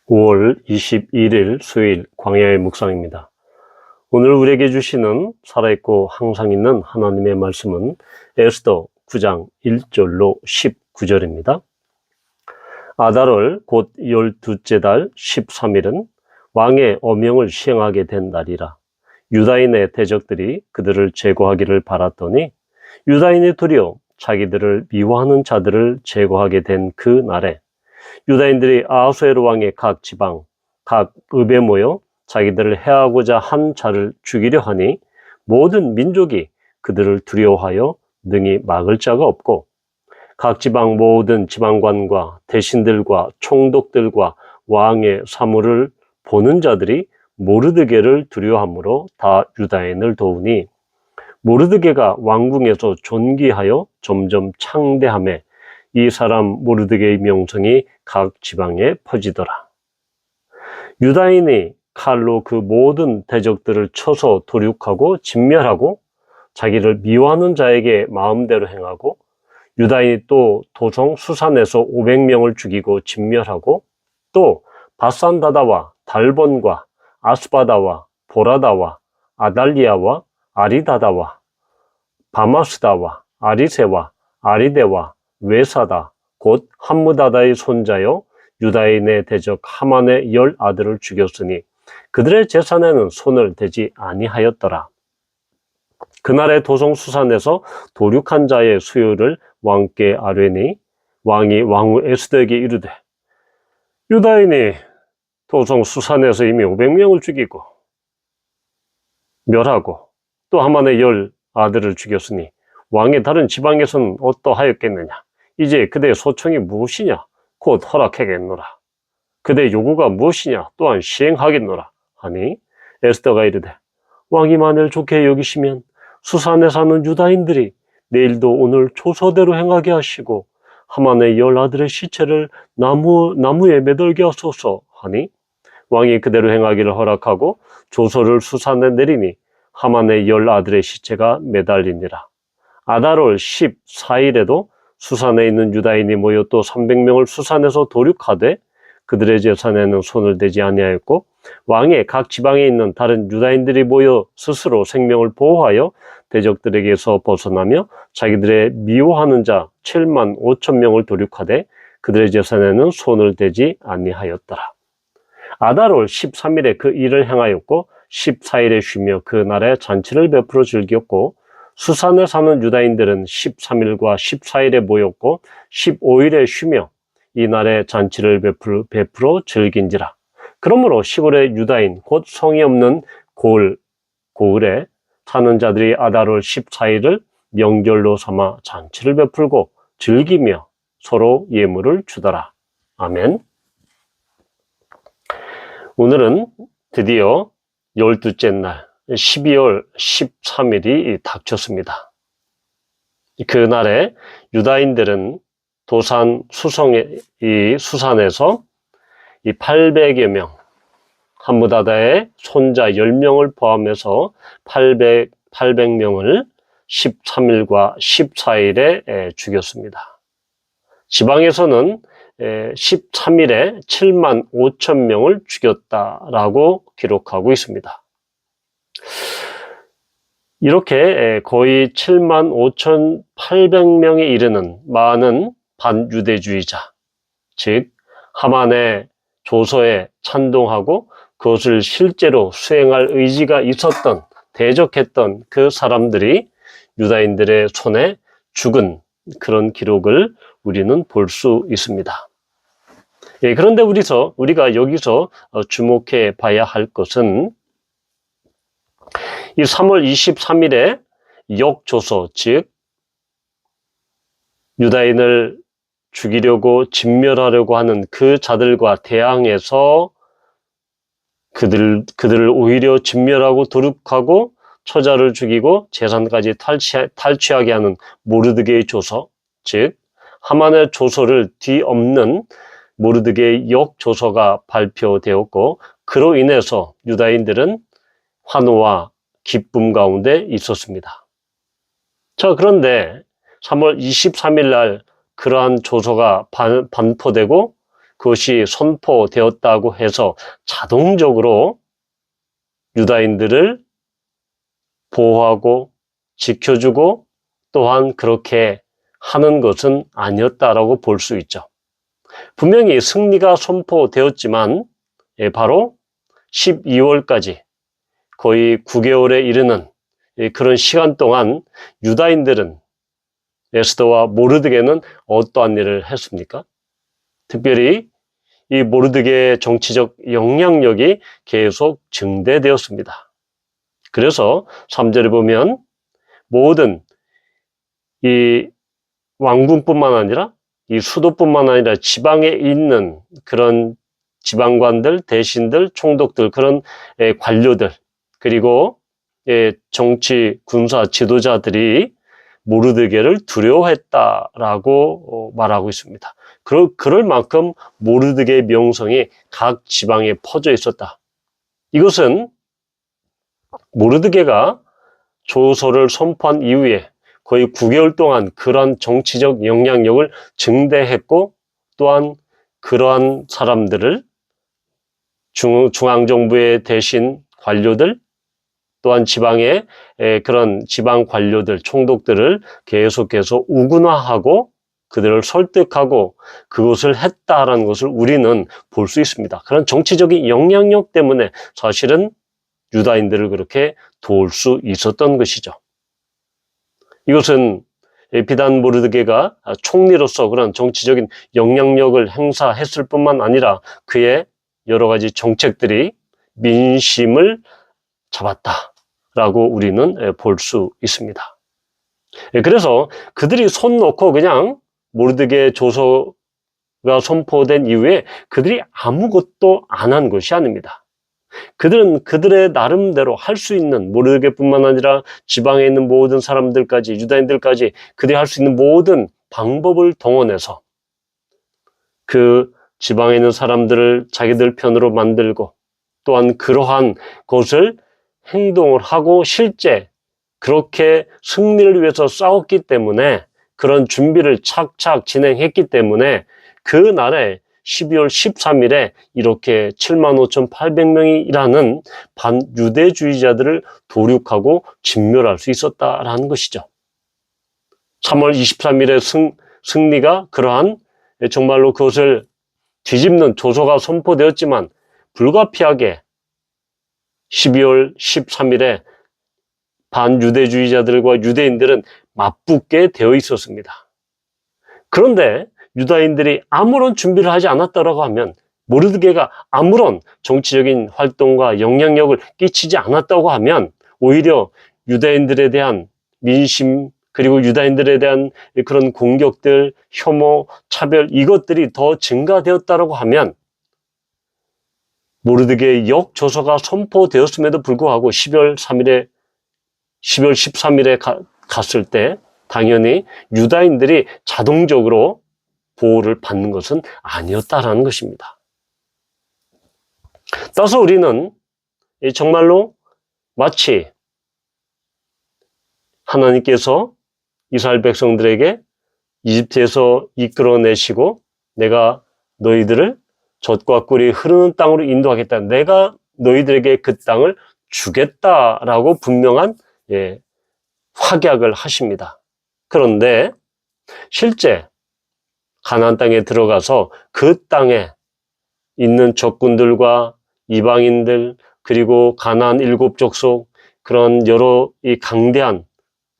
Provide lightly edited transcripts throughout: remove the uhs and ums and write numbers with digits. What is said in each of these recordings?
5월 21일 수요일 광야의 묵상입니다. 오늘 우리에게 주시는 살아있고 항상 있는 하나님의 말씀은 에스더 9장 1절로 19절입니다. 아달월 곧 12째 달 13일은 왕의 어명을 시행하게 된 날이라. 유다인의 대적들이 그들을 제거하기를 바랐더니 유다인이 도리어 자기들을 미워하는 자들을 제거하게 된 그 날에 유다인들이 아하수에로 왕의 각 지방, 각 읍에 모여 자기들을 해하고자 한 자를 죽이려 하니 모든 민족이 그들을 두려워하여 능히 막을 자가 없고 각 지방 모든 지방관과 대신들과 총독들과 왕의 사물을 보는 자들이 모르드게를 두려워하므로 다 유다인을 도우니 모르드게가 왕궁에서 존귀하여 점점 창대하며 이 사람 모르드게의 명성이 각 지방에 퍼지더라. 유다인이 칼로 그 모든 대적들을 쳐서 도륙하고 진멸하고 자기를 미워하는 자에게 마음대로 행하고 유다인이 또 도성 수산에서 500명을 죽이고 진멸하고 또 바산다다와 달본과 아스바다와 보라다와 아달리아와 아리다다와 바마스다와 아리세와 아리데와 외사다 곧 함무다다의 손자여 유다인의 대적 하만의 10아들을 죽였으니 그들의 재산에는 손을 대지 아니하였더라. 그날의 도성 수산에서 도륙한 자의 수요를 왕께 아뢰니 왕이 왕후 에스더에게 이르되 유다인이 도성 수산에서 이미 500명을 죽이고 멸하고 또 하만의 10아들을 죽였으니 왕의 다른 지방에서는 어떠하였겠느냐. 이제 그대의 소청이 무엇이냐 곧 허락하겠노라. 그대의 요구가 무엇이냐 또한 시행하겠노라 하니 에스더가 이르되 왕이 만일 좋게 여기시면 수산에 사는 유다인들이 내일도 오늘 조서대로 행하게 하시고 하만의 10아들의 시체를 나무에 매달게 하소서 하니 왕이 그대로 행하기를 허락하고 조서를 수산에 내리니 하만의 10아들의 시체가 매달리니라. 아달월 14일에도 수산에 있는 유다인이 모여 또 300명을 수산에서 도륙하되 그들의 재산에는 손을 대지 아니하였고 왕의 각 지방에 있는 다른 유다인들이 모여 스스로 생명을 보호하여 대적들에게서 벗어나며 자기들의 미워하는 자 7만 5천 명을 도륙하되 그들의 재산에는 손을 대지 아니하였더라. 아달월 13일에 그 일을 행하였고 14일에 쉬며 그 날에 잔치를 베풀어 즐겼고 수산에 사는 유다인들은 13일과 14일에 모였고 15일에 쉬며 이 날에 잔치를 베풀어 즐긴지라. 그러므로 시골의 유다인 곧 성이 없는 고을에 사는 자들이 아달월 14일을 명절로 삼아 잔치를 베풀고 즐기며 서로 예물을 주더라. 아멘. 오늘은 드디어 12째 날 12월 13일이 닥쳤습니다. 그날에 유다인들은 도산 수산에서 800여 명, 함무다다의 손자 10명을 포함해서 800명을 13일과 14일에 죽였습니다. 지방에서는 13일에 7만 5천 명을 죽였다라고 기록하고 있습니다. 이렇게 거의 7만 5,800명에 이르는 많은 반유대주의자, 즉 하만의 조서에 찬동하고 그것을 실제로 수행할 의지가 있었던, 대적했던 그 사람들이 유다인들의 손에 죽은 그런 기록을 우리는 볼 수 있습니다. 그런데 우리가 여기서 주목해 봐야 할 것은 이 3월 23일에 역조서, 즉 유다인을 죽이려고 진멸하려고 하는 그 자들과 대항해서 그들을 오히려 진멸하고 도륙하고 처자를 죽이고 재산까지 탈취하게 하는 모르드게의 조서, 즉 하만의 조서를 뒤엎는 모르드게의 역조서가 발표되었고 그로 인해서 유다인들은 환호와 기쁨 가운데 있었습니다. 자, 그런데 3월 23일 날 그러한 조서가 반포되고 그것이 선포되었다고 해서 자동적으로 유다인들을 보호하고 지켜주고 또한 그렇게 하는 것은 아니었다라고 볼 수 있죠. 분명히 승리가 선포되었지만 바로 12월까지 거의 9개월에 이르는 그런 시간 동안 유다인들은 에스더와 모르드게는 어떠한 일을 했습니까? 특별히 이 모르드게의 정치적 영향력이 계속 증대되었습니다. 그래서 3절에 보면 모든 이 왕궁뿐만 아니라 이 수도뿐만 아니라 지방에 있는 그런 지방관들, 대신들, 총독들, 그런 관료들, 그리고 정치, 군사 지도자들이 모르드게를 두려워했다라고 말하고 있습니다. 그럴 만큼 모르드게의 명성이 각 지방에 퍼져 있었다. 이것은 모르드게가 조서를 선포한 이후에 거의 9개월 동안 그러한 정치적 영향력을 증대했고 또한 그러한 사람들을 중앙정부의 대신 관료들 또한 지방의 그런 지방 관료들, 총독들을 계속해서 우군화하고 그들을 설득하고 그것을 했다라는 것을 우리는 볼 수 있습니다. 그런 정치적인 영향력 때문에 사실은 유다인들을 그렇게 도울 수 있었던 것이죠. 이것은 비단 모르드게가 총리로서 그런 정치적인 영향력을 행사했을 뿐만 아니라 그의 여러 가지 정책들이 민심을 잡았다라고 우리는 볼 수 있습니다. 그래서 그들이 손 놓고 그냥 모르드게 조서가 선포된 이후에 그들이 아무것도 안 한 것이 아닙니다. 그들은 그들의 나름대로 할 수 있는, 모르드게뿐만 아니라 지방에 있는 모든 사람들까지, 유다인들까지 그들이 할 수 있는 모든 방법을 동원해서 그 지방에 있는 사람들을 자기들 편으로 만들고 또한 그러한 것을 행동을 하고 실제 그렇게 승리를 위해서 싸웠기 때문에 그런 준비를 착착 진행했기 때문에 그날에 12월 13일에 이렇게 75,800명이 일하는 반유대주의자들을 도륙하고 진멸할 수 있었다라는 것이죠. 3월 23일의 승리가 그러한 정말로 그것을 뒤집는 조서가 선포되었지만 불가피하게 12월 13일에 반유대주의자들과 유대인들은 맞붙게 되어 있었습니다. 그런데 유다인들이 아무런 준비를 하지 않았다고 하면, 모르드게가 아무런 정치적인 활동과 영향력을 끼치지 않았다고 하면 오히려 유다인들에 대한 민심 그리고 유다인들에 대한 그런 공격들, 혐오, 차별 이것들이 더 증가되었다고 하면 모르드게의 역조서가 선포되었음에도 불구하고 12월 13일에 갔을 때 당연히 유다인들이 자동적으로 보호를 받는 것은 아니었다라는 것입니다. 따라서 우리는 정말로 마치 하나님께서 이스라엘 백성들에게 이집트에서 이끌어내시고 내가 너희들을 젖과 꿀이 흐르는 땅으로 인도하겠다. 내가 너희들에게 그 땅을 주겠다라고 분명한 확약을 하십니다. 그런데 실제 가나안 땅에 들어가서 그 땅에 있는 적군들과 이방인들 그리고 가나안 7족속 그런 여러 이 강대한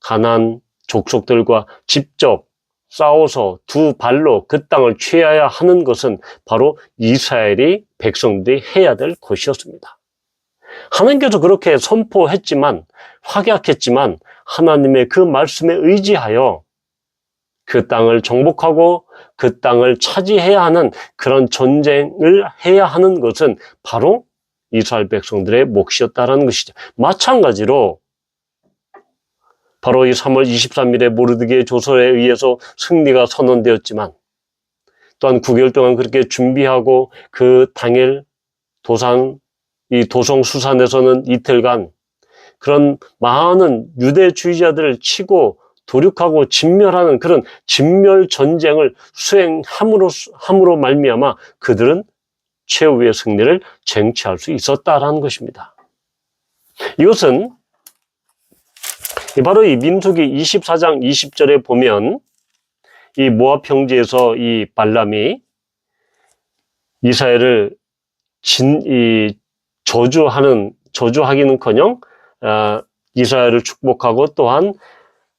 가나안 족속들과 직접 싸워서 두 발로 그 땅을 취해야 하는 것은 바로 이스라엘이 백성들이 해야 될 것이었습니다. 하나님께서 그렇게 선포했지만 확약했지만 하나님의 그 말씀에 의지하여 그 땅을 정복하고 그 땅을 차지해야 하는 그런 전쟁을 해야 하는 것은 바로 이스라엘 백성들의 몫이었다는 것이죠. 마찬가지로 바로 이 3월 23일에 모르드게의 조서에 의해서 승리가 선언되었지만 또한 9개월 동안 그렇게 준비하고 그 당일 이 도성 수산에서는 이틀간 그런 많은 유대주의자들을 치고 도륙하고 진멸하는 그런 진멸 전쟁을 수행함으로 말미암아 그들은 최후의 승리를 쟁취할 수 있었다라는 것입니다. 이것은 바로 이 민수기 24장 20절에 보면 이 모압 평지에서 이 발람이 이스라엘을 저주하기는커녕 이스라엘을 축복하고 또한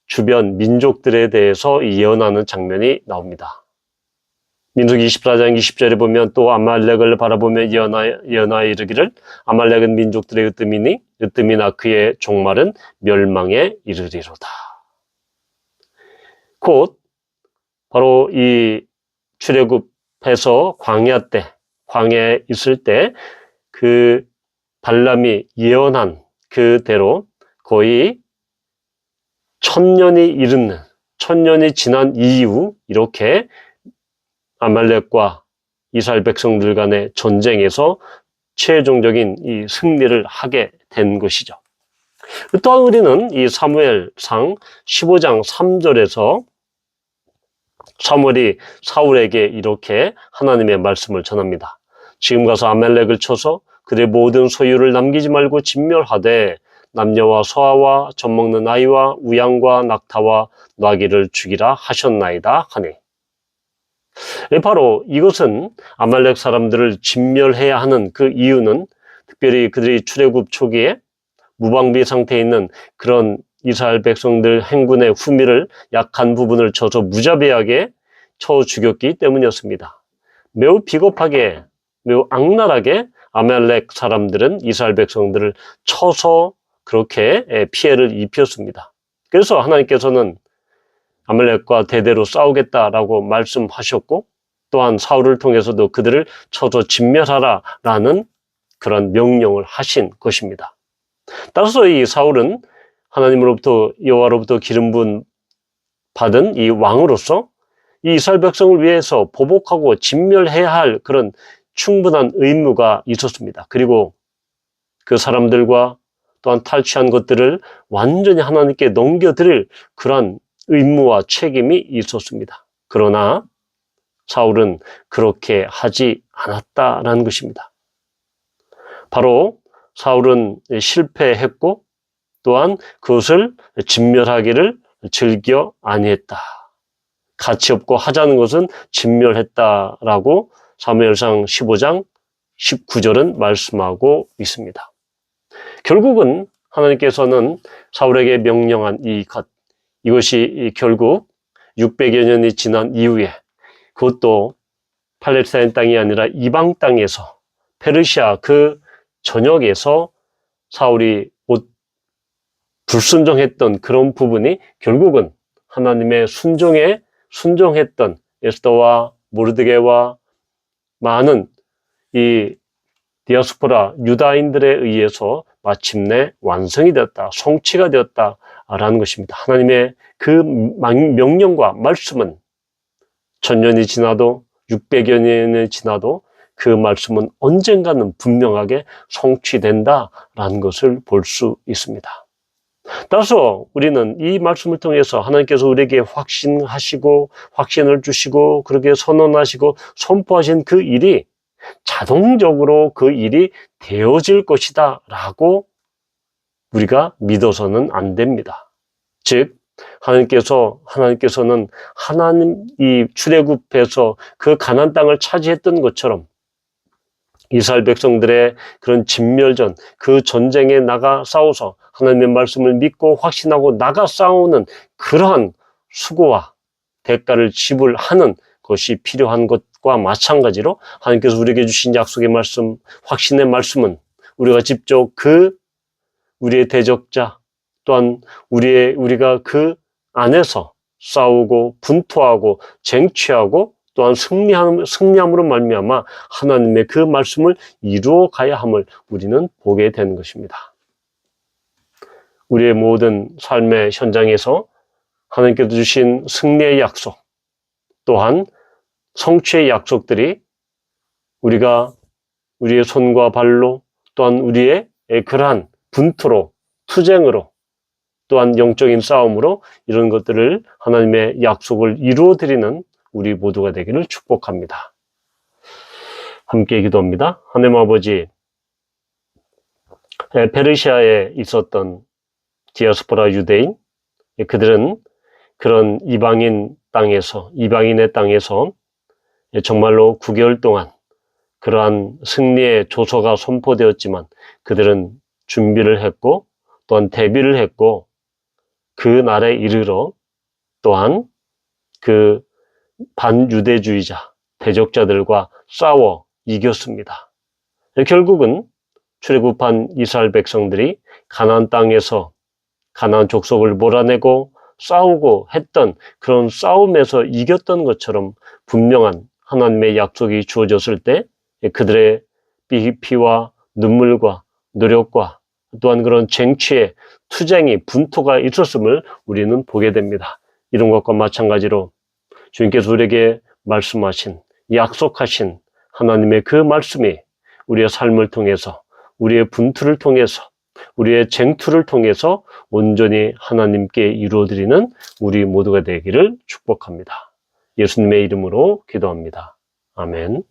주변 민족들에 대해서 예언하는 장면이 나옵니다. 민수기 24장 20절에 보면 또 아말렉을 바라보며 예언하여 이르기를 아말렉은 민족들의 으뜸이나 그의 종말은 멸망에 이르리로다. 곧 바로 이 출애굽해서 광야에 있을 때 그 발람이 예언한 그대로 거의 1000년이 지난 이후 이렇게 아말렉과 이스라엘 백성들 간의 전쟁에서 최종적인 이 승리를 하게 된 것이죠. 또한 우리는 이 사무엘상 15장 3절에서 사무엘이 사울에게 이렇게 하나님의 말씀을 전합니다. 지금 가서 아말렉을 쳐서 그들의 모든 소유를 남기지 말고 진멸하되 남녀와 소아와 젖먹는 아이와 우양과 낙타와 나귀를 죽이라 하셨나이다 하네. 바로 이것은 아말렉 사람들을 진멸해야 하는 그 이유는 특별히 그들이 출애굽 초기에 무방비 상태에 있는 그런 이스라엘 백성들 행군의 후미를 약한 부분을 쳐서 무자비하게 쳐 죽였기 때문이었습니다. 매우 비겁하게, 매우 악랄하게 아말렉 사람들은 이스라엘 백성들을 쳐서 그렇게 피해를 입혔습니다. 그래서 하나님께서는 아말렉과 대대로 싸우겠다라고 말씀하셨고 또한 사울을 통해서도 그들을 쳐서 진멸하라라는 그런 명령을 하신 것입니다. 따라서 이 사울은 하나님으로부터 여호와로부터 기름 부음 받은 이 왕으로서 이 이스라엘 백성을 위해서 보복하고 진멸해야 할 그런 충분한 의무가 있었습니다. 그리고 그 사람들과 또한 탈취한 것들을 완전히 하나님께 넘겨드릴 그런 의무와 책임이 있었습니다. 그러나 사울은 그렇게 하지 않았다라는 것입니다. 바로 사울은 실패했고 또한 그것을 진멸하기를 즐겨 아니했다. 가치 없고 하자는 것은 진멸했다라고 사무엘상 15장 19절은 말씀하고 있습니다. 결국은 하나님께서는 사울에게 명령한 이것이 결국 600여 년이 지난 이후에 그것도 팔레스타인 땅이 아니라 이방 땅에서 페르시아 그 전역에서 사울이 불순종했던 그런 부분이 결국은 하나님의 순종했던 에스더와 모르드게와 많은 이 디아스포라 유다인들에 의해서 마침내 완성이 되었다, 성취가 되었다라는 것입니다. 하나님의 그 명령과 말씀은 1000년이 지나도 600여 년이 지나도 그 말씀은 언젠가는 분명하게 성취된다라는 것을 볼 수 있습니다. 따라서 우리는 이 말씀을 통해서 하나님께서 우리에게 확신을 주시고 그렇게 선언하시고 선포하신 그 일이 자동적으로 그 일이 되어질 것이다 라고 우리가 믿어서는 안 됩니다. 즉 하나님께서는 이 출애굽해서 그 가나안 땅을 차지했던 것처럼 이스라엘 백성들의 그런 진멸전, 그 전쟁에 나가 싸워서 하나님의 말씀을 믿고 확신하고 나가 싸우는 그러한 수고와 대가를 지불하는 것이 필요한 것과 마찬가지로 하나님께서 우리에게 주신 약속의 말씀, 확신의 말씀은 우리가 직접 우리의 대적자 또한 우리가 그 안에서 싸우고 분투하고 쟁취하고 또한 승리함으로 말미암아 하나님의 그 말씀을 이루어 가야 함을 우리는 보게 되는 것입니다. 우리의 모든 삶의 현장에서 하나님께서 주신 승리의 약속 또한 성취의 약속들이 우리의 손과 발로 또한 우리의 그러한 분투로 투쟁으로 또한 영적인 싸움으로 이런 것들을 하나님의 약속을 이루어 드리는 우리 모두가 되기를 축복합니다. 함께 기도합니다. 하나님 아버지, 페르시아에 있었던 디아스포라 유대인, 그들은 그런 이방인의 땅에서 정말로 9개월 동안 그러한 승리의 조서가 선포되었지만 그들은 준비를 했고 또한 대비를 했고 그 날에 이르러 또한 그 반유대주의자, 대적자들과 싸워 이겼습니다. 결국은 출애굽한 이스라엘 백성들이 가나안 땅에서 가나안 족속을 몰아내고 싸우고 했던 그런 싸움에서 이겼던 것처럼 분명한 하나님의 약속이 주어졌을 때 그들의 피와 눈물과 노력과 또한 그런 쟁취의 투쟁이 분투가 있었음을 우리는 보게 됩니다. 이런 것과 마찬가지로 주님께서 우리에게 말씀하신 약속하신 하나님의 그 말씀이 우리의 삶을 통해서 우리의 분투를 통해서 우리의 쟁투를 통해서 온전히 하나님께 이루어드리는 우리 모두가 되기를 축복합니다. 예수님의 이름으로 기도합니다. 아멘.